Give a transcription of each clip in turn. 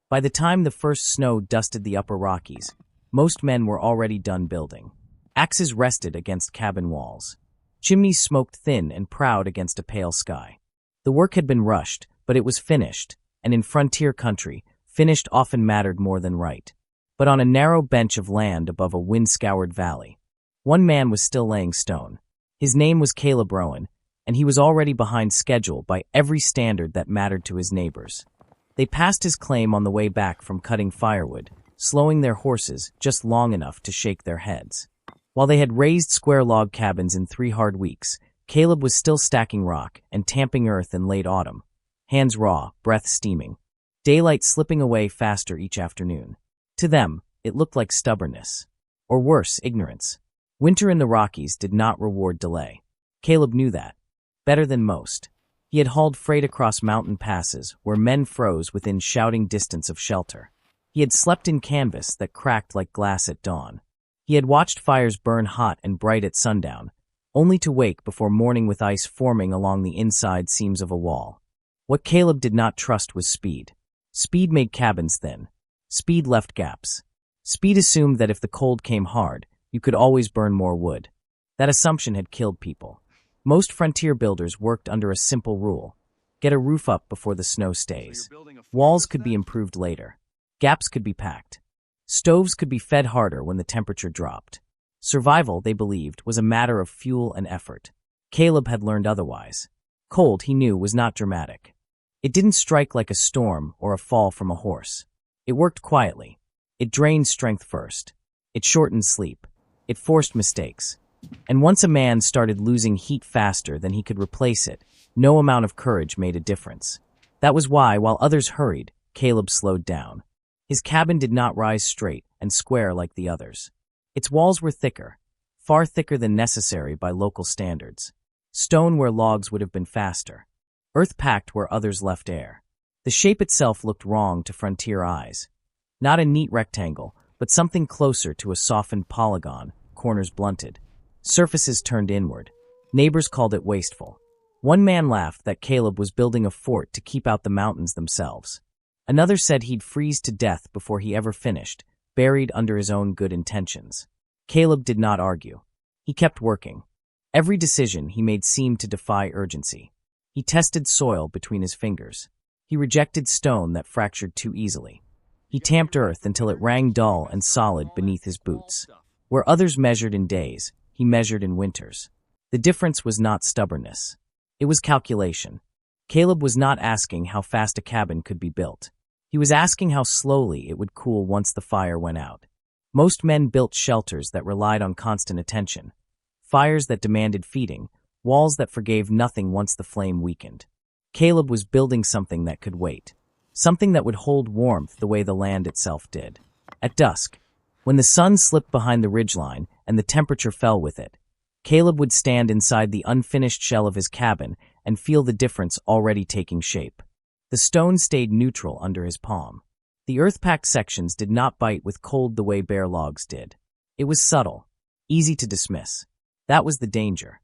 By the time the first snow dusted the upper Rockies, most men were already done building. Axes rested against cabin walls. Chimneys smoked thin and proud against a pale sky. The work had been rushed, but it was finished, and in frontier country, finished often mattered more than right. But on a narrow bench of land above a wind-scoured valley, one man was still laying stone. His name was Caleb Rowen, and he was already behind schedule by every standard that mattered to his neighbors. They passed his claim on the way back from cutting firewood, slowing their horses just long enough to shake their heads. While they had raised square log cabins in 3 hard weeks, Caleb was still stacking rock and tamping earth in late autumn, hands raw, breath steaming, daylight slipping away faster each afternoon. To them, it looked like stubbornness. Or worse, ignorance. Winter in the Rockies did not reward delay. Caleb knew that. Better than most. He had hauled freight across mountain passes where men froze within shouting distance of shelter. He had slept in canvas that cracked like glass at dawn. He had watched fires burn hot and bright at sundown, only to wake before morning with ice forming along the inside seams of a wall. What Caleb did not trust was speed. Speed made cabins thin. Speed left gaps. Speed assumed that if the cold came hard, you could always burn more wood. That assumption had killed people. Most frontier builders worked under a simple rule. Get a roof up before the snow stays. Walls could be improved later. Gaps could be packed. Stoves could be fed harder when the temperature dropped. Survival, they believed, was a matter of fuel and effort. Caleb had learned otherwise. Cold, he knew, was not dramatic. It didn't strike like a storm or a fall from a horse. It worked quietly. It drained strength first. It shortened sleep. It forced mistakes. And once a man started losing heat faster than he could replace it, no amount of courage made a difference. That was why, while others hurried, Caleb slowed down. His cabin did not rise straight and square like the others. Its walls were thicker, far thicker than necessary by local standards. Stone where logs would have been faster. Earth packed where others left air. The shape itself looked wrong to frontier eyes. Not a neat rectangle, but something closer to a softened polygon, corners blunted. Surfaces turned inward. Neighbors called it wasteful. One man laughed that Caleb was building a fort to keep out the mountains themselves. Another said he'd freeze to death before he ever finished, buried under his own good intentions. Caleb did not argue. He kept working. Every decision he made seemed to defy urgency. He tested soil between his fingers. He rejected stone that fractured too easily. He tamped earth until it rang dull and solid beneath his boots. Where others measured in days, he measured in winters. The difference was not stubbornness. It was calculation. Caleb was not asking how fast a cabin could be built. He was asking how slowly it would cool once the fire went out. Most men built shelters that relied on constant attention, fires that demanded feeding, walls that forgave nothing once the flame weakened. Caleb was building something that could wait, something that would hold warmth the way the land itself did. At dusk, when the sun slipped behind the ridgeline and the temperature fell with it, Caleb would stand inside the unfinished shell of his cabin and feel the difference already taking shape. The stone stayed neutral under his palm. The earth-packed sections did not bite with cold the way bare logs did. It was subtle, easy to dismiss. That was the danger.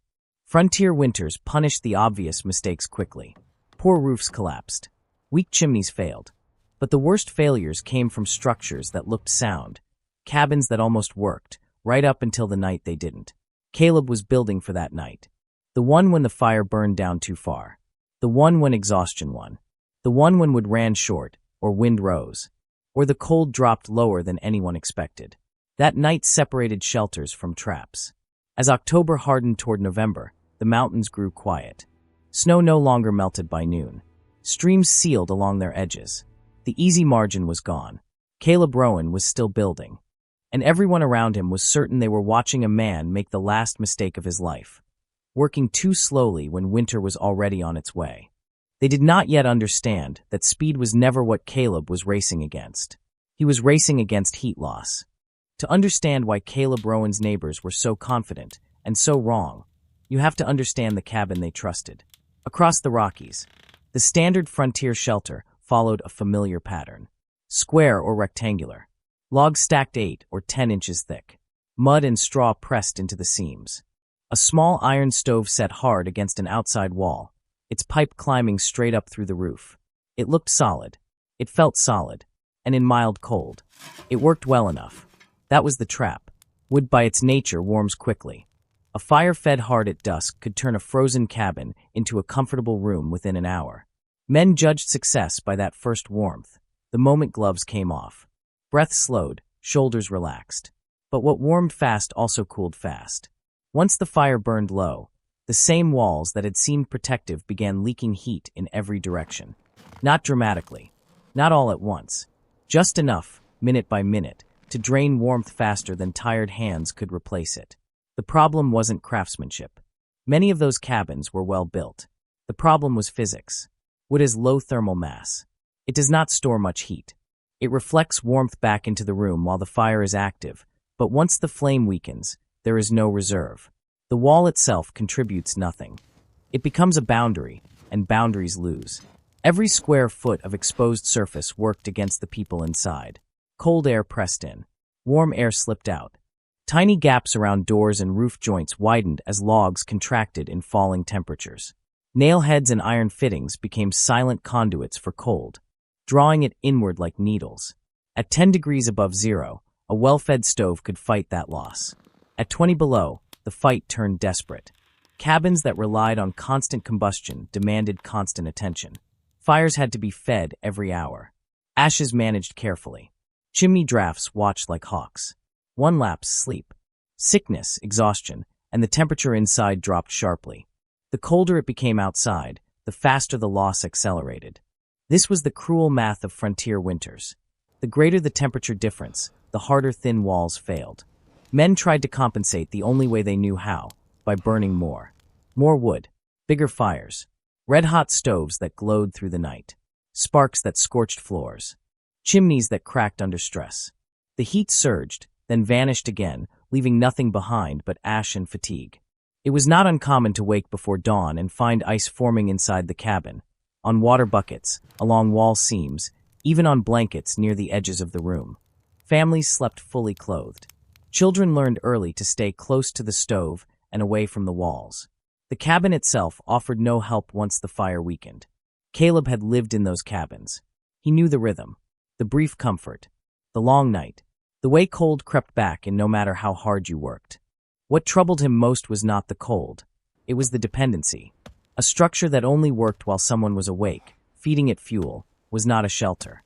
Frontier winters punished the obvious mistakes quickly. Poor roofs collapsed. Weak chimneys failed. But the worst failures came from structures that looked sound, cabins that almost worked, right up until the night they didn't. Caleb was building for that night. The one when the fire burned down too far. The one when exhaustion won. The one when wood ran short, or wind rose, or the cold dropped lower than anyone expected. That night separated shelters from traps. As October hardened toward November, the mountains grew quiet. Snow no longer melted by noon. Streams sealed along their edges. The easy margin was gone. Caleb Rowen was still building. And everyone around him was certain they were watching a man make the last mistake of his life, working too slowly when winter was already on its way. They did not yet understand that speed was never what Caleb was racing against. He was racing against heat loss. To understand why Caleb Rowen's neighbors were so confident and so wrong, you have to understand the cabin they trusted. Across the Rockies, the standard frontier shelter followed a familiar pattern. Square or rectangular. Logs stacked 8 or 10 inches thick. Mud and straw pressed into the seams. A small iron stove set hard against an outside wall, its pipe climbing straight up through the roof. It looked solid. It felt solid. and in mild cold. It worked well enough. That was the trap. Wood by its nature warms quickly. A fire fed hard at dusk could turn a frozen cabin into a comfortable room within an hour. Men judged success by that first warmth, the moment gloves came off. Breath slowed, shoulders relaxed. But what warmed fast also cooled fast. Once the fire burned low, the same walls that had seemed protective began leaking heat in every direction. Not dramatically, not all at once, just enough, minute by minute, to drain warmth faster than tired hands could replace it. The problem wasn't craftsmanship. Many of those cabins were well built. The problem was physics. Wood has low thermal mass. It does not store much heat. It reflects warmth back into the room while the fire is active, but once the flame weakens, there is no reserve. The wall itself contributes nothing. It becomes a boundary, and boundaries lose. Every square foot of exposed surface worked against the people inside. Cold air pressed in. Warm air slipped out. Tiny gaps around doors and roof joints widened as logs contracted in falling temperatures. Nail heads and iron fittings became silent conduits for cold, drawing it inward like needles. At 10 degrees above zero, a well-fed stove could fight that loss. At 20 below, the fight turned desperate. Cabins that relied on constant combustion demanded constant attention. Fires had to be fed every hour. Ashes managed carefully. Chimney drafts watched like hawks. One lapse, sleep. Sickness, exhaustion, and the temperature inside dropped sharply. The colder it became outside, the faster the loss accelerated. This was the cruel math of frontier winters. The greater the temperature difference, the harder thin walls failed. Men tried to compensate the only way they knew how, by burning more. More wood, bigger fires, red-hot stoves that glowed through the night, sparks that scorched floors, chimneys that cracked under stress. The heat surged, then vanished again, leaving nothing behind but ash and fatigue. It was not uncommon to wake before dawn and find ice forming inside the cabin, on water buckets, along wall seams, even on blankets near the edges of the room. Families slept fully clothed. Children learned early to stay close to the stove and away from the walls. The cabin itself offered no help once the fire weakened. Caleb had lived in those cabins. He knew the rhythm, the brief comfort, the long night, the way cold crept back in no matter how hard you worked. What troubled him most was not the cold. It was the dependency. A structure that only worked while someone was awake, feeding it fuel, was not a shelter.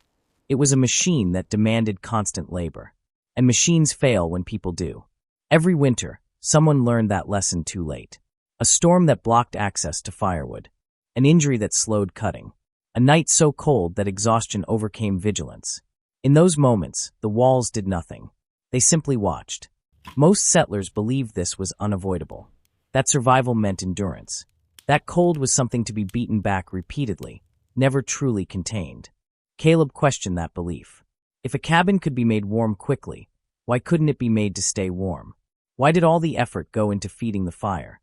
It was a machine that demanded constant labor. And machines fail when people do. Every winter, someone learned that lesson too late. A storm that blocked access to firewood. An injury that slowed cutting. A night so cold that exhaustion overcame vigilance. In those moments, the walls did nothing. They simply watched. Most settlers believed this was unavoidable. That survival meant endurance. That cold was something to be beaten back repeatedly, never truly contained. Caleb questioned that belief. If a cabin could be made warm quickly, why couldn't it be made to stay warm? Why did all the effort go into feeding the fire,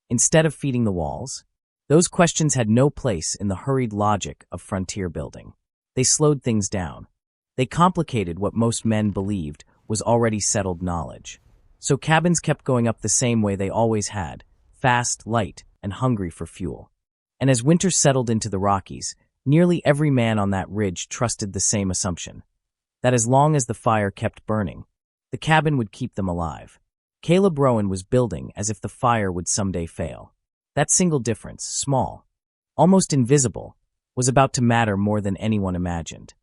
instead of feeding the walls? Those questions had no place in the hurried logic of frontier building. They slowed things down. They complicated what most men believed was already settled knowledge. So cabins kept going up the same way they always had, fast, light, and hungry for fuel. And as winter settled into the Rockies, nearly every man on that ridge trusted the same assumption, that as long as the fire kept burning, the cabin would keep them alive. Caleb Rowen was building as if the fire would someday fail. That single difference, small, almost invisible, was about to matter more than anyone imagined.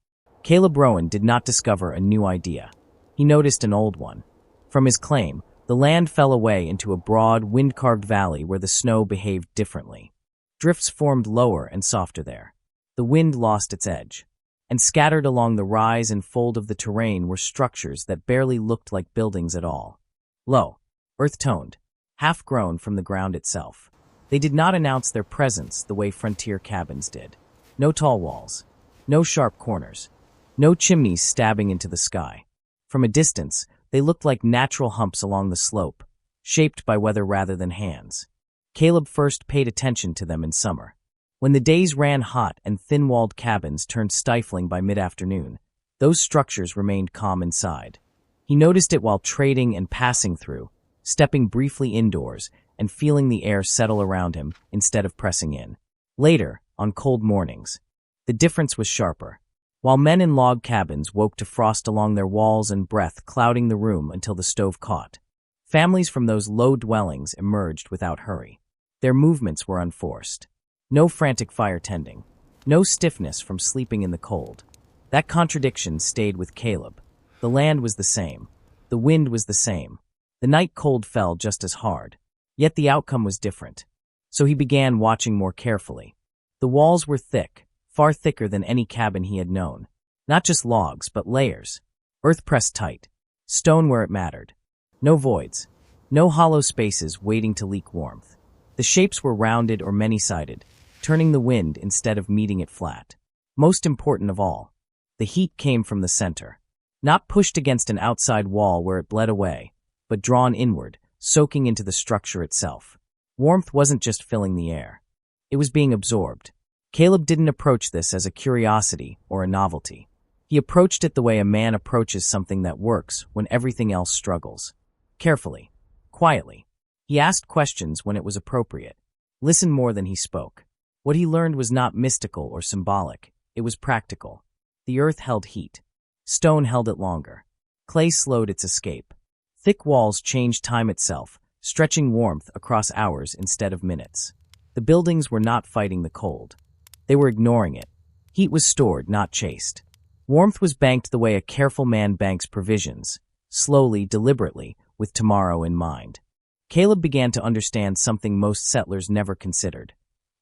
Caleb Rowen did not discover a new idea. He noticed an old one. From his claim, the land fell away into a broad, wind-carved valley where the snow behaved differently. Drifts formed lower and softer there. The wind lost its edge. And scattered along the rise and fold of the terrain were structures that barely looked like buildings at all. Low, earth-toned, half-grown from the ground itself. They did not announce their presence the way frontier cabins did. No tall walls, no sharp corners, no chimneys stabbing into the sky. From a distance, they looked like natural humps along the slope, shaped by weather rather than hands. Caleb first paid attention to them in summer. When the days ran hot and thin-walled cabins turned stifling by mid-afternoon, those structures remained calm inside. He noticed it while trading and passing through, stepping briefly indoors and feeling the air settle around him instead of pressing in. Later, on cold mornings, the difference was sharper. while men in log cabins woke to frost along their walls and breath clouding the room until the stove caught. Families from those low dwellings emerged without hurry. Their movements were unforced. No frantic fire tending. No stiffness from sleeping in the cold. That contradiction stayed with Caleb. The land was the same. The wind was the same. The night cold fell just as hard. Yet the outcome was different. So he began watching more carefully. The walls were thick, far thicker than any cabin he had known. Not just logs, but layers. Earth pressed tight. Stone where it mattered. No voids. No hollow spaces waiting to leak warmth. The shapes were rounded or many-sided, turning the wind instead of meeting it flat. Most important of all, the heat came from the center. Not pushed against an outside wall where it bled away, but drawn inward, soaking into the structure itself. Warmth wasn't just filling the air. It was being absorbed. Caleb didn't approach this as a curiosity or a novelty. He approached it the way a man approaches something that works when everything else struggles. Carefully. Quietly. He asked questions when it was appropriate. Listened more than he spoke. What he learned was not mystical or symbolic. It was practical. The earth held heat. Stone held it longer. Clay slowed its escape. Thick walls changed time itself, stretching warmth across hours instead of minutes. The buildings were not fighting the cold. They were ignoring it. Heat was stored, not chased. Warmth was banked the way a careful man banks provisions, slowly, deliberately, with tomorrow in mind. Caleb began to understand something most settlers never considered.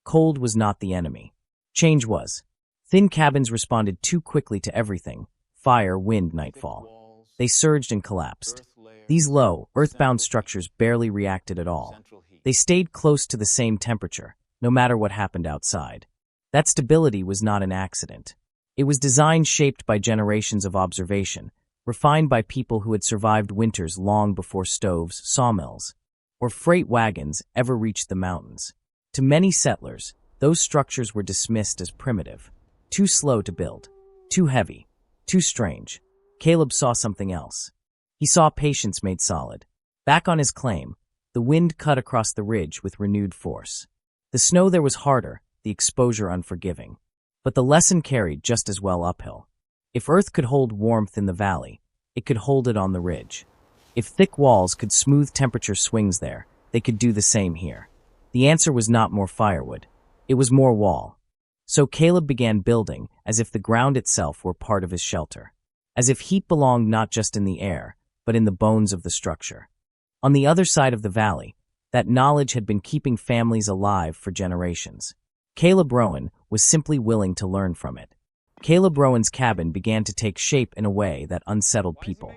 Cold was not the enemy. Change was. Thin cabins responded too quickly to everything: fire, wind, nightfall. They surged and collapsed. These low, earthbound structures barely reacted at all. They stayed close to the same temperature, no matter what happened outside. That stability was not an accident. It was design shaped by generations of observation, refined by people who had survived winters long before stoves, sawmills, or freight wagons ever reached the mountains. To many settlers, those structures were dismissed as primitive, too slow to build, too heavy, too strange. Caleb saw something else. He saw patience made solid. Back on his claim, the wind cut across the ridge with renewed force. The snow there was harder, the exposure unforgiving. But the lesson carried just as well uphill. If earth could hold warmth in the valley, it could hold it on the ridge. If thick walls could smooth temperature swings there, they could do the same here. The answer was not more firewood. It was more wall. So Caleb began building as if the ground itself were part of his shelter. As if heat belonged not just in the air, but in the bones of the structure. On the other side of the valley, that knowledge had been keeping families alive for generations. Caleb Rowen was simply willing to learn from it. Caleb Rowen's cabin began to take shape in a way that unsettled people.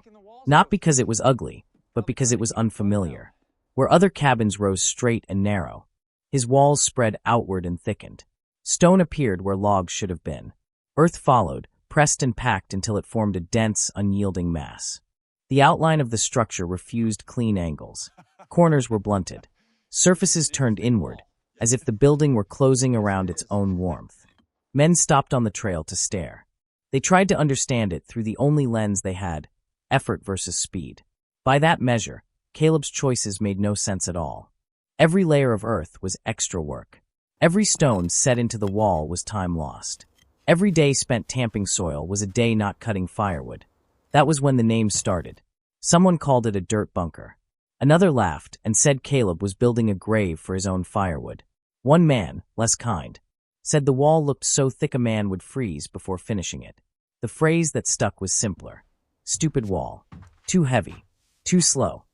Not because it was ugly, but because it was unfamiliar. Where other cabins rose straight and narrow, his walls spread outward and thickened. Stone appeared where logs should have been. Earth followed, pressed and packed until it formed a dense, unyielding mass. The outline of the structure refused clean angles. Corners were blunted. Surfaces turned inward, as if the building were closing around its own warmth. Men stopped on the trail to stare. They tried to understand it through the only lens they had: effort versus speed. By that measure, Caleb's choices made no sense at all. Every layer of earth was extra work. Every stone set into the wall was time lost. Every day spent tamping soil was a day not cutting firewood. That was when the name started. Someone called it a dirt bunker. Another laughed and said Caleb was building a grave for his own firewood. One man, less kind, said the wall looked so thick a man would freeze before finishing it. The phrase that stuck was simpler. Stupid wall. Too heavy. Too slow.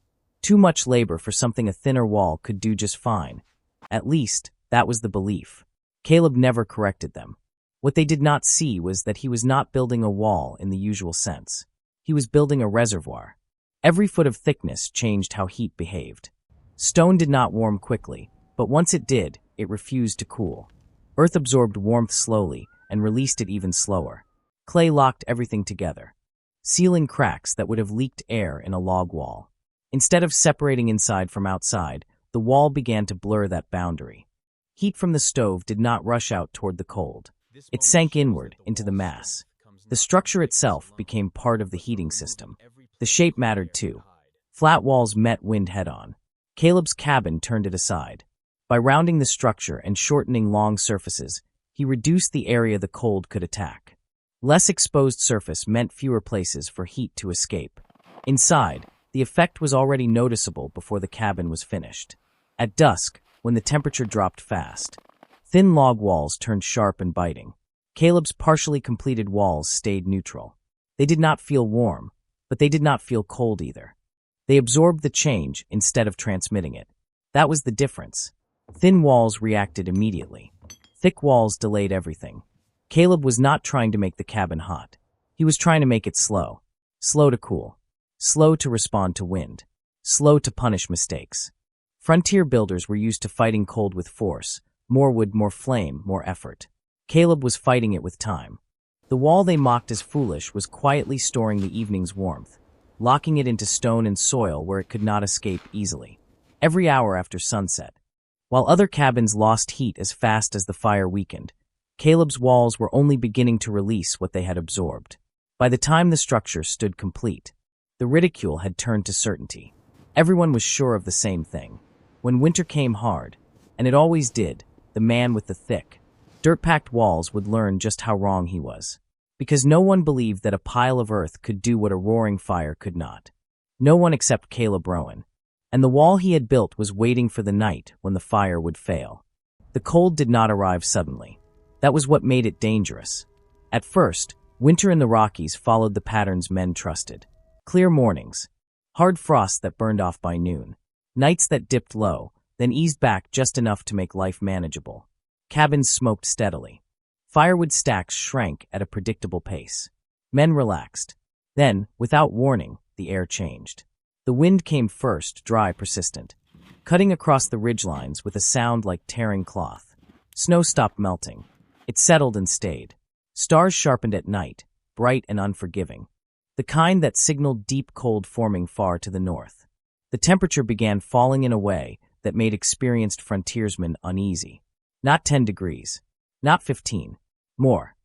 Too much labor for something a thinner wall could do just fine. At least, that was the belief. Caleb never corrected them. What they did not see was that he was not building a wall in the usual sense. He was building a reservoir. Every foot of thickness changed how heat behaved. Stone did not warm quickly, but once it did, it refused to cool. Earth absorbed warmth slowly and released it even slower. Clay locked everything together, sealing cracks that would have leaked air in a log wall. Instead of separating inside from outside, the wall began to blur that boundary. Heat from the stove did not rush out toward the cold. It sank inward into the mass. The structure itself became part of the heating system. The shape mattered too. Flat walls met wind head-on. Caleb's cabin turned it aside. By rounding the structure and shortening long surfaces, he reduced the area the cold could attack. Less exposed surface meant fewer places for heat to escape. Inside, the effect was already noticeable before the cabin was finished. At dusk, when the temperature dropped fast, thin log walls turned sharp and biting. Caleb's partially completed walls stayed neutral. They did not feel warm, but they did not feel cold either. They absorbed the change instead of transmitting it. That was the difference. Thin walls reacted immediately. Thick walls delayed everything. Caleb was not trying to make the cabin hot. He was trying to make it slow. Slow to cool. Slow to respond to wind. Slow to punish mistakes. Frontier builders were used to fighting cold with force. More wood, more flame, more effort. Caleb was fighting it with time. The wall they mocked as foolish was quietly storing the evening's warmth, locking it into stone and soil where it could not escape easily. Every hour after sunset, while other cabins lost heat as fast as the fire weakened, Caleb's walls were only beginning to release what they had absorbed. By the time the structure stood complete, the ridicule had turned to certainty. Everyone was sure of the same thing. When winter came hard, and it always did, the man with the thick, dirt-packed walls would learn just how wrong he was. Because no one believed that a pile of earth could do what a roaring fire could not. No one except Caleb Rowen. And the wall he had built was waiting for the night when the fire would fail. The cold did not arrive suddenly. That was what made it dangerous. At first, winter in the Rockies followed the patterns men trusted. Clear mornings, hard frosts that burned off by noon, nights that dipped low, then eased back just enough to make life manageable. Cabins smoked steadily. Firewood stacks shrank at a predictable pace. Men relaxed. Then, without warning, the air changed. The wind came first, dry, persistent, cutting across the ridgelines with a sound like tearing cloth. Snow stopped melting. It settled and stayed. Stars sharpened at night, bright and unforgiving, the kind that signaled deep cold forming far to the north. The temperature began falling in a way that made experienced frontiersmen uneasy. Not 10 degrees. Not 15. More.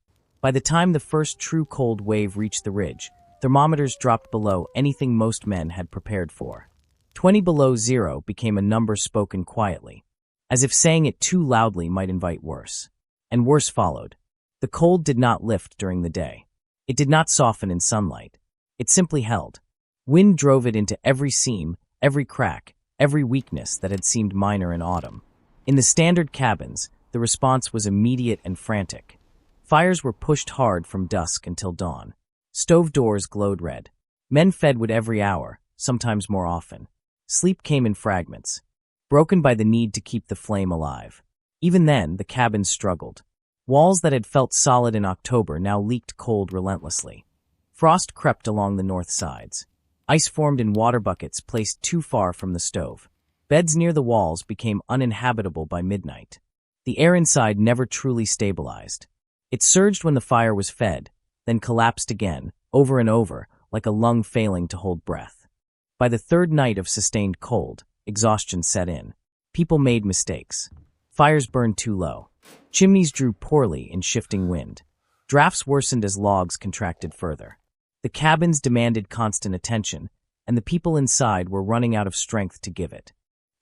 By the time the first true cold wave reached the ridge, thermometers dropped below anything most men had prepared for. 20 below zero became a number spoken quietly, as if saying it too loudly might invite worse. And worse followed. The cold did not lift during the day. It did not soften in sunlight. It simply held. Wind drove it into every seam, every crack, every weakness that had seemed minor in autumn. In the standard cabins, the response was immediate and frantic. Fires were pushed hard from dusk until dawn. Stove doors glowed red. Men fed wood every hour, sometimes more often. Sleep came in fragments, broken by the need to keep the flame alive. Even then, the cabins struggled. Walls that had felt solid in October now leaked cold relentlessly. Frost crept along the north sides. Ice formed in water buckets placed too far from the stove. Beds near the walls became uninhabitable by midnight. The air inside never truly stabilized. It surged when the fire was fed, then collapsed again, over and over, like a lung failing to hold breath. By the third night of sustained cold, exhaustion set in. People made mistakes. Fires burned too low. Chimneys drew poorly in shifting wind. Drafts worsened as logs contracted further. The cabins demanded constant attention, and the people inside were running out of strength to give it.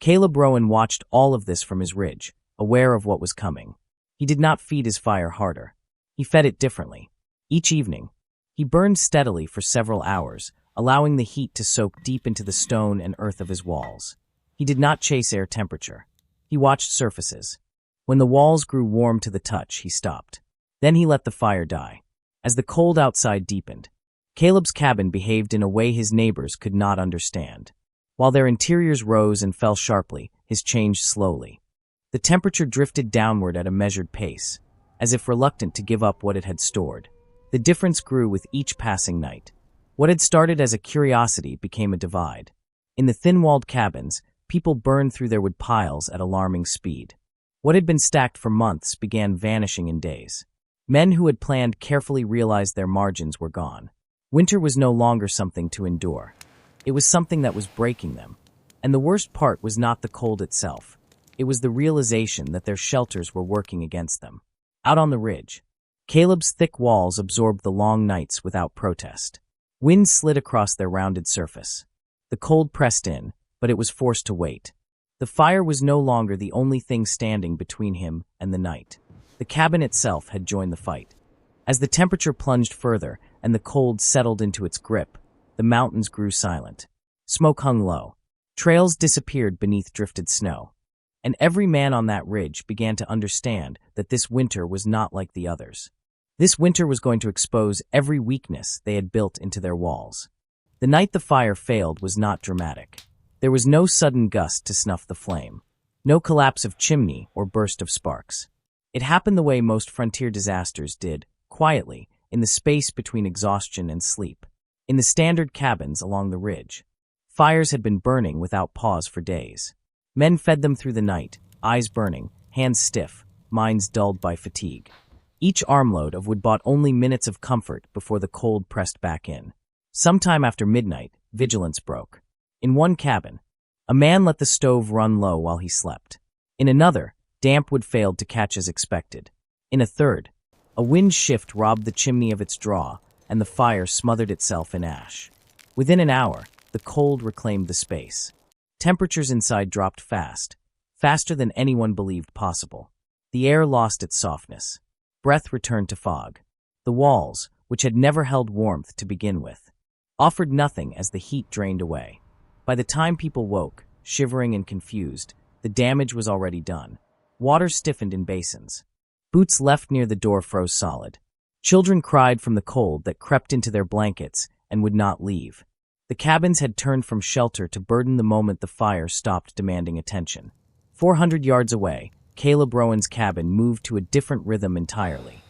Caleb Rowen watched all of this from his ridge, aware of what was coming. He did not feed his fire harder. He fed it differently. Each evening, he burned steadily for several hours, allowing the heat to soak deep into the stone and earth of his walls. He did not chase air temperature. He watched surfaces. When the walls grew warm to the touch, he stopped. Then he let the fire die. As the cold outside deepened, Caleb's cabin behaved in a way his neighbors could not understand. While their interiors rose and fell sharply, his changed slowly. The temperature drifted downward at a measured pace, as if reluctant to give up what it had stored. The difference grew with each passing night. What had started as a curiosity became a divide. In the thin-walled cabins, people burned through their wood piles at alarming speed. What had been stacked for months began vanishing in days. Men who had planned carefully realized their margins were gone. Winter was no longer something to endure. It was something that was breaking them. And the worst part was not the cold itself. It was the realization that their shelters were working against them. Out on the ridge, Caleb's thick walls absorbed the long nights without protest. Wind slid across their rounded surface. The cold pressed in, but it was forced to wait. The fire was no longer the only thing standing between him and the night. The cabin itself had joined the fight. As the temperature plunged further and the cold settled into its grip, the mountains grew silent. Smoke hung low. Trails disappeared beneath drifted snow. And every man on that ridge began to understand that this winter was not like the others. This winter was going to expose every weakness they had built into their walls. The night the fire failed was not dramatic. There was no sudden gust to snuff the flame. No collapse of chimney or burst of sparks. It happened the way most frontier disasters did, quietly, in the space between exhaustion and sleep. In the standard cabins along the ridge, fires had been burning without pause for days. Men fed them through the night, eyes burning, hands stiff, minds dulled by fatigue. Each armload of wood bought only minutes of comfort before the cold pressed back in. Sometime after midnight, vigilance broke. In one cabin, a man let the stove run low while he slept. In another, damp wood failed to catch as expected. In a third, a wind shift robbed the chimney of its draw, and the fire smothered itself in ash. Within an hour, the cold reclaimed the space. Temperatures inside dropped fast, faster than anyone believed possible. The air lost its softness. Breath returned to fog. The walls, which had never held warmth to begin with, offered nothing as the heat drained away. By the time people woke, shivering and confused, the damage was already done. Water stiffened in basins. Boots left near the door froze solid. Children cried from the cold that crept into their blankets and would not leave. The cabins had turned from shelter to burden the moment the fire stopped demanding attention. 400 yards away, Caleb Rowen's cabin moved to a different rhythm entirely.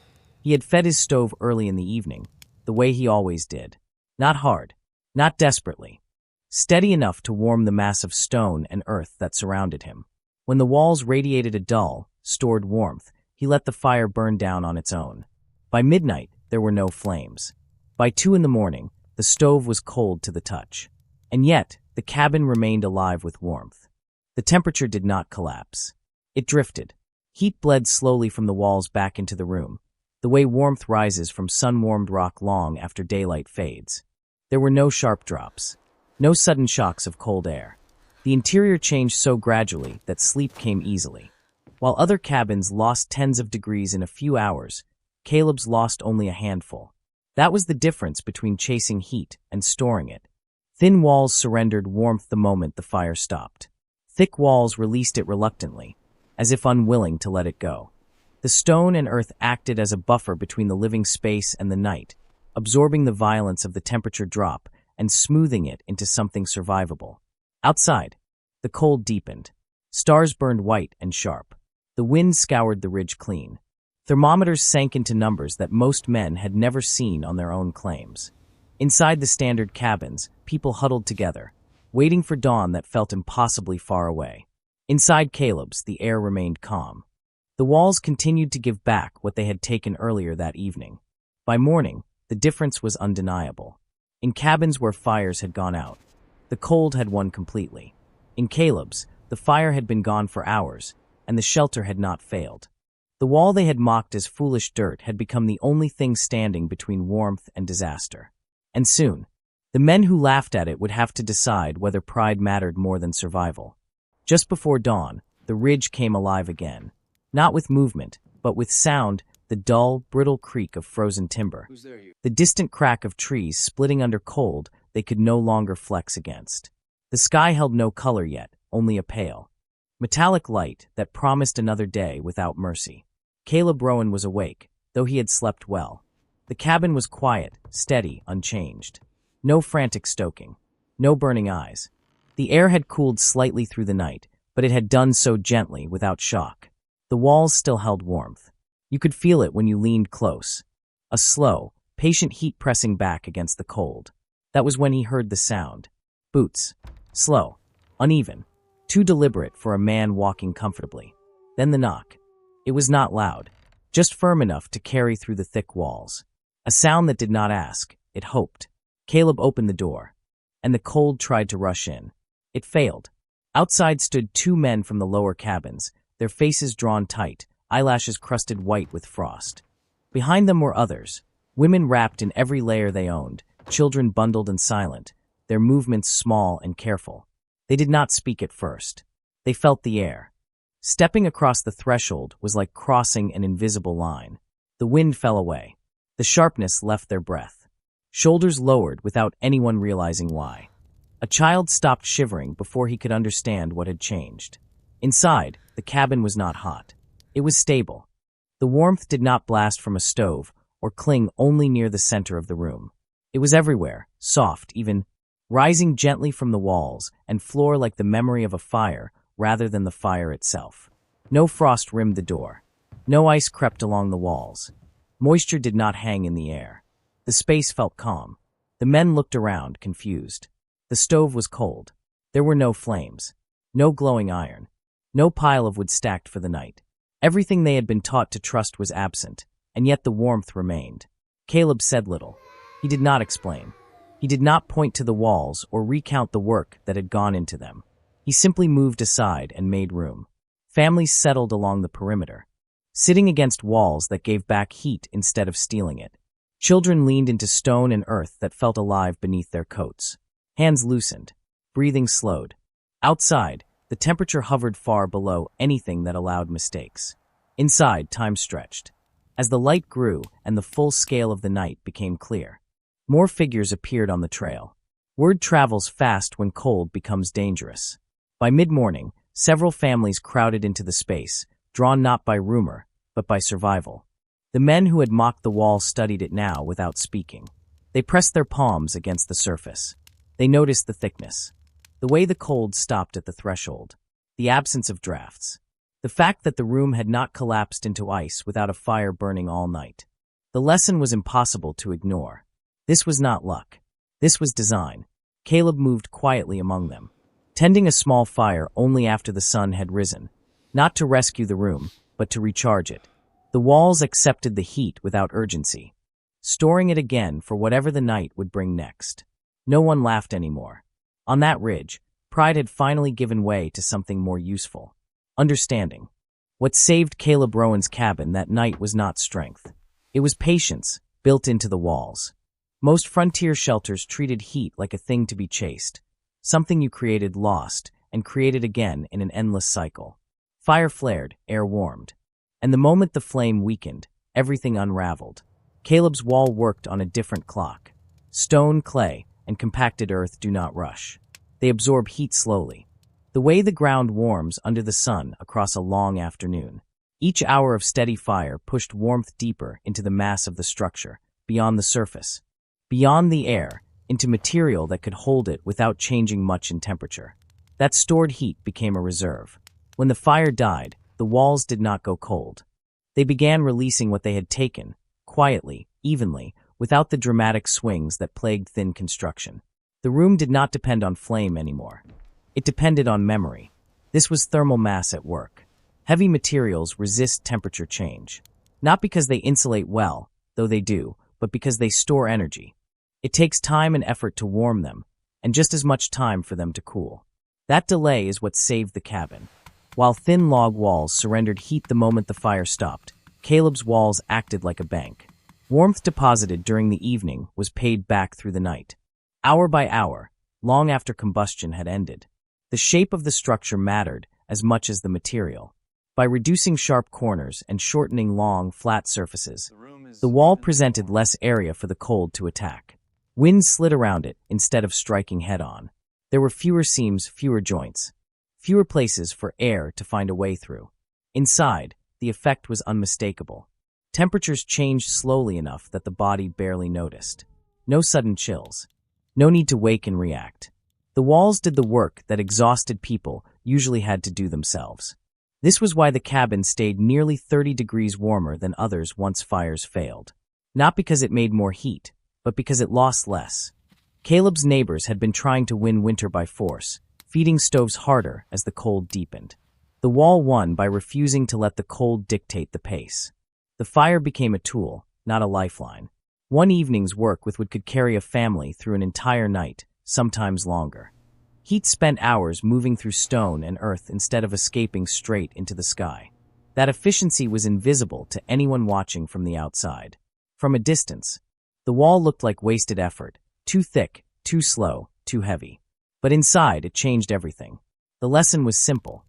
He had fed his stove early in the evening, the way he always did. Not hard, not desperately. Steady enough to warm the mass of stone and earth that surrounded him. When the walls radiated a dull, stored warmth, he let the fire burn down on its own. By midnight, there were no flames. By 2 a.m, the stove was cold to the touch. And yet, the cabin remained alive with warmth. The temperature did not collapse. It drifted. Heat bled slowly from the walls back into the room, the way warmth rises from sun-warmed rock long after daylight fades. There were no sharp drops. No sudden shocks of cold air. The interior changed so gradually that sleep came easily. While other cabins lost tens of degrees in a few hours, Caleb's lost only a handful. That was the difference between chasing heat and storing it. Thin walls surrendered warmth the moment the fire stopped. Thick walls released it reluctantly, as if unwilling to let it go. The stone and earth acted as a buffer between the living space and the night, absorbing the violence of the temperature drop and smoothing it into something survivable. Outside, the cold deepened. Stars burned white and sharp. The wind scoured the ridge clean. Thermometers sank into numbers that most men had never seen on their own claims. Inside the standard cabins, people huddled together, waiting for dawn that felt impossibly far away. Inside Caleb's, the air remained calm. The walls continued to give back what they had taken earlier that evening. By morning, the difference was undeniable. In cabins where fires had gone out, the cold had won completely. In Caleb's, the fire had been gone for hours, and the shelter had not failed. The wall they had mocked as foolish dirt had become the only thing standing between warmth and disaster. And soon, the men who laughed at it would have to decide whether pride mattered more than survival. Just before dawn, the ridge came alive again. Not with movement, but with sound, the dull, brittle creak of frozen timber. The distant crack of trees splitting under cold they could no longer flex against. The sky held no color yet, only a pale, metallic light that promised another day without mercy. Caleb Rowen was awake, though he had slept well. The cabin was quiet, steady, unchanged. No frantic stoking. No burning eyes. The air had cooled slightly through the night, but it had done so gently, without shock. The walls still held warmth. You could feel it when you leaned close. A slow, patient heat pressing back against the cold. That was when he heard the sound. Boots. Slow. Uneven. Too deliberate for a man walking comfortably. Then the knock. It was not loud, just firm enough to carry through the thick walls. A sound that did not ask, it hoped. Caleb opened the door, and the cold tried to rush in. It failed. Outside stood 2 men from the lower cabins, their faces drawn tight, eyelashes crusted white with frost. Behind them were others, women wrapped in every layer they owned, children bundled and silent, their movements small and careful. They did not speak at first. They felt the air. Stepping across the threshold was like crossing an invisible line. The wind fell away. The sharpness left their breath. Shoulders lowered without anyone realizing why. A child stopped shivering before he could understand what had changed. Inside, the cabin was not hot. It was stable. The warmth did not blast from a stove or cling only near the center of the room. It was everywhere, soft, even rising gently from the walls and floor like the memory of a fire rather than the fire itself. No frost rimmed the door. No ice crept along the walls. Moisture did not hang in the air. The space felt calm. The men looked around, confused. The stove was cold. There were no flames. No glowing iron. No pile of wood stacked for the night. Everything they had been taught to trust was absent, and yet the warmth remained. Caleb said little. He did not explain. He did not point to the walls or recount the work that had gone into them. He simply moved aside and made room. Families settled along the perimeter, sitting against walls that gave back heat instead of stealing it. Children leaned into stone and earth that felt alive beneath their coats. Hands loosened. Breathing slowed. Outside, the temperature hovered far below anything that allowed mistakes. Inside, time stretched. As the light grew and the full scale of the night became clear, more figures appeared on the trail. Word travels fast when cold becomes dangerous. By mid-morning, several families crowded into the space, drawn not by rumor, but by survival. The men who had mocked the wall studied it now without speaking. They pressed their palms against the surface. They noticed the thickness. The way the cold stopped at the threshold. The absence of drafts. The fact that the room had not collapsed into ice without a fire burning all night. The lesson was impossible to ignore. This was not luck. This was design. Caleb moved quietly among them, tending a small fire only after the sun had risen, not to rescue the room, but to recharge it. The walls accepted the heat without urgency, storing it again for whatever the night would bring next. No one laughed anymore. On that ridge, pride had finally given way to something more useful. Understanding. What saved Caleb Rowen's cabin that night was not strength. It was patience, built into the walls. Most frontier shelters treated heat like a thing to be chased, something you created, lost, and created again in an endless cycle. Fire flared, air warmed. And the moment the flame weakened, everything unraveled. Caleb's wall worked on a different clock. Stone, clay, and compacted earth do not rush. They absorb heat slowly. The way the ground warms under the sun across a long afternoon. Each hour of steady fire pushed warmth deeper into the mass of the structure, beyond the surface, beyond the air, into material that could hold it without changing much in temperature. That stored heat became a reserve. When the fire died, the walls did not go cold. They began releasing what they had taken, quietly, evenly, without the dramatic swings that plagued thin construction. The room did not depend on flame anymore. It depended on memory. This was thermal mass at work. Heavy materials resist temperature change. Not because they insulate well, though they do, but because they store energy. It takes time and effort to warm them, and just as much time for them to cool. That delay is what saved the cabin. While thin log walls surrendered heat the moment the fire stopped, Caleb's walls acted like a bank. Warmth deposited during the evening was paid back through the night. Hour by hour, long after combustion had ended. The shape of the structure mattered as much as the material. By reducing sharp corners and shortening long, flat surfaces, the wall presented less area for the cold to attack. Wind slid around it instead of striking head-on. There were fewer seams, fewer joints, fewer places for air to find a way through. Inside, the effect was unmistakable. Temperatures changed slowly enough that the body barely noticed. No sudden chills. No need to wake and react. The walls did the work that exhausted people usually had to do themselves. This was why the cabin stayed nearly 30 degrees warmer than others once fires failed. Not because it made more heat, but because it lost less. Caleb's neighbors had been trying to win winter by force, feeding stoves harder as the cold deepened. The wall won by refusing to let the cold dictate the pace. The fire became a tool, not a lifeline. One evening's work with wood could carry a family through an entire night, sometimes longer. Heat spent hours moving through stone and earth instead of escaping straight into the sky. That efficiency was invisible to anyone watching from the outside. From a distance, the wall looked like wasted effort, too thick, too slow, too heavy. But inside, it changed everything. The lesson was simple,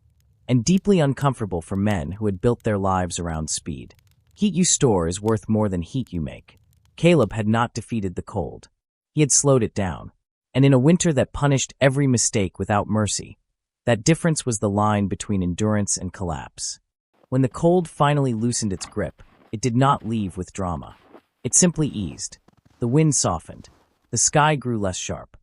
and deeply uncomfortable for men who had built their lives around speed. Heat you store is worth more than heat you make. Caleb had not defeated the cold. He had slowed it down. And in a winter that punished every mistake without mercy, that difference was the line between endurance and collapse. When the cold finally loosened its grip, it did not leave with drama. It simply eased. The wind softened. The sky grew less sharp.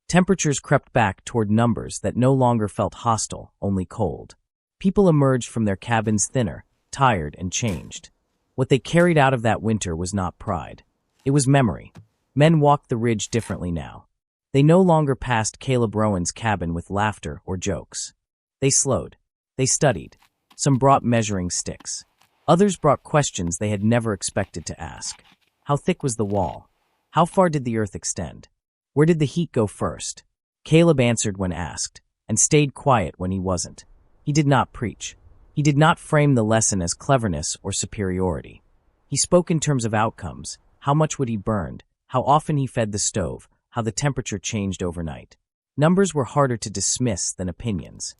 Temperatures crept back toward numbers that no longer felt hostile, only cold. People emerged from their cabins thinner, tired, and changed. What they carried out of that winter was not pride. It was memory. Men walked the ridge differently now. They no longer passed Caleb Rowen's cabin with laughter or jokes. They slowed. They studied. Some brought measuring sticks. Others brought questions they had never expected to ask. How thick was the wall? How far did the earth extend? Where did the heat go first? Caleb answered when asked, and stayed quiet when he wasn't. He did not preach. He did not frame the lesson as cleverness or superiority. He spoke in terms of outcomes. How much would he burn? How often he fed the stove? How the temperature changed overnight. Numbers were harder to dismiss than opinions.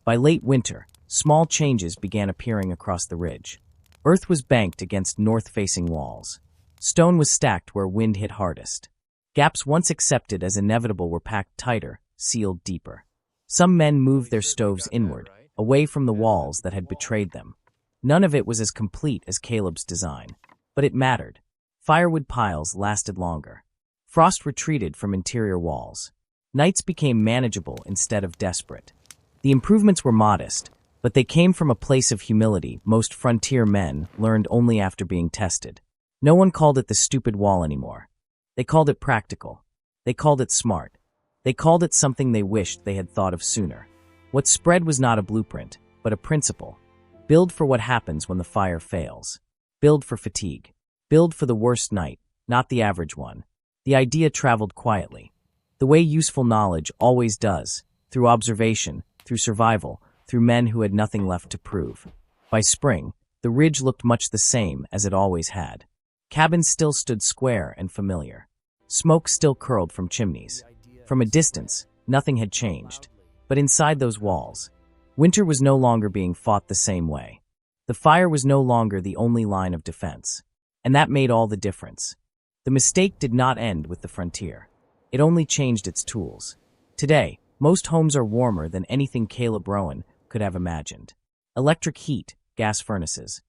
By late winter, small changes began appearing across the ridge. Earth was banked against north-facing walls. Stone was stacked where wind hit hardest. Gaps once accepted as inevitable were packed tighter, sealed deeper. Some men moved their stoves inward, away from the walls that had betrayed them. None of it was as complete as Caleb's design. But it mattered. Firewood piles lasted longer. Frost retreated from interior walls. Nights became manageable instead of desperate. The improvements were modest, but they came from a place of humility most frontier men learned only after being tested. No one called it the stupid wall anymore. They called it practical. They called it smart. They called it something they wished they had thought of sooner. What spread was not a blueprint, but a principle. Build for what happens when the fire fails. Build for fatigue. Build for the worst night, not the average one. The idea traveled quietly. The way useful knowledge always does, through observation, through survival, through men who had nothing left to prove. By spring, the ridge looked much the same as it always had. Cabins still stood square and familiar. Smoke still curled from chimneys. From a distance, nothing had changed. But inside those walls, winter was no longer being fought the same way. The fire was no longer the only line of defense. And that made all the difference. The mistake did not end with the frontier. It only changed its tools. Today, most homes are warmer than anything Caleb Rowen could have imagined. Electric heat, gas furnaces,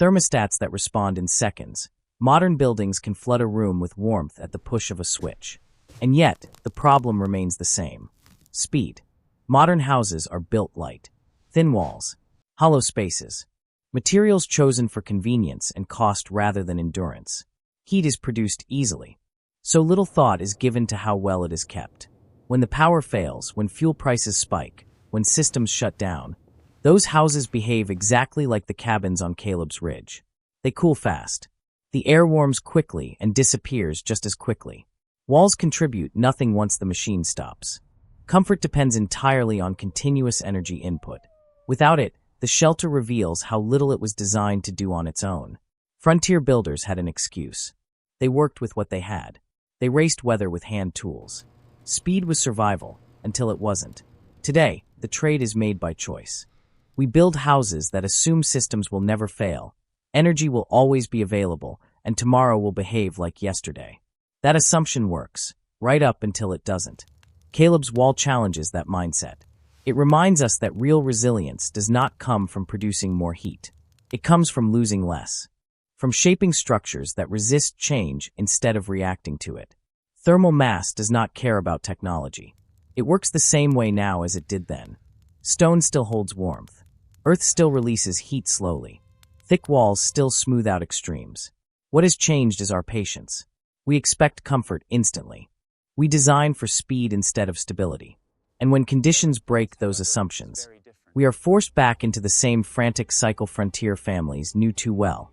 thermostats that respond in seconds. Modern buildings can flood a room with warmth at the push of a switch. And yet, the problem remains the same. Speed. Modern houses are built light. Thin walls. Hollow spaces. Materials chosen for convenience and cost rather than endurance. Heat is produced easily. So little thought is given to how well it is kept. When the power fails, when fuel prices spike, when systems shut down, those houses behave exactly like the cabins on Caleb's ridge. They cool fast. The air warms quickly and disappears just as quickly. Walls contribute nothing once the machine stops. Comfort depends entirely on continuous energy input. Without it, the shelter reveals how little it was designed to do on its own. Frontier builders had an excuse. They worked with what they had. They raced weather with hand tools. Speed was survival, until it wasn't. Today, the trade is made by choice. We build houses that assume systems will never fail. Energy will always be available, and tomorrow will behave like yesterday. That assumption works, right up until it doesn't. Caleb's wall challenges that mindset. It reminds us that real resilience does not come from producing more heat. It comes from losing less. From shaping structures that resist change instead of reacting to it. Thermal mass does not care about technology. It works the same way now as it did then. Stone still holds warmth. Earth still releases heat slowly. Thick walls still smooth out extremes. What has changed is our patience. We expect comfort instantly. We design for speed instead of stability. And when conditions break those assumptions, we are forced back into the same frantic cycle frontier families knew too well.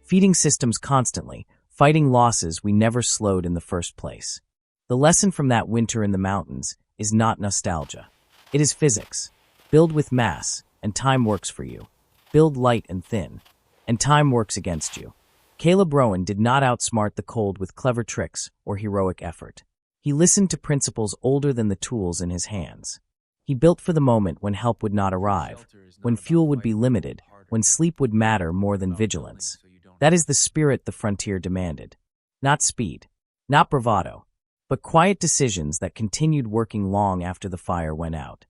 Feeding systems constantly, fighting losses we never slowed in the first place. The lesson from that winter in the mountains is not nostalgia. It is physics. Build with mass, and time works for you. Build light and thin, and time works against you. Caleb Rowen did not outsmart the cold with clever tricks or heroic effort. He listened to principles older than the tools in his hands. He built for the moment when help would not arrive, when fuel would be limited, when sleep would matter more than vigilance. That is the spirit the frontier demanded. Not speed, not bravado, but quiet decisions that continued working long after the fire went out.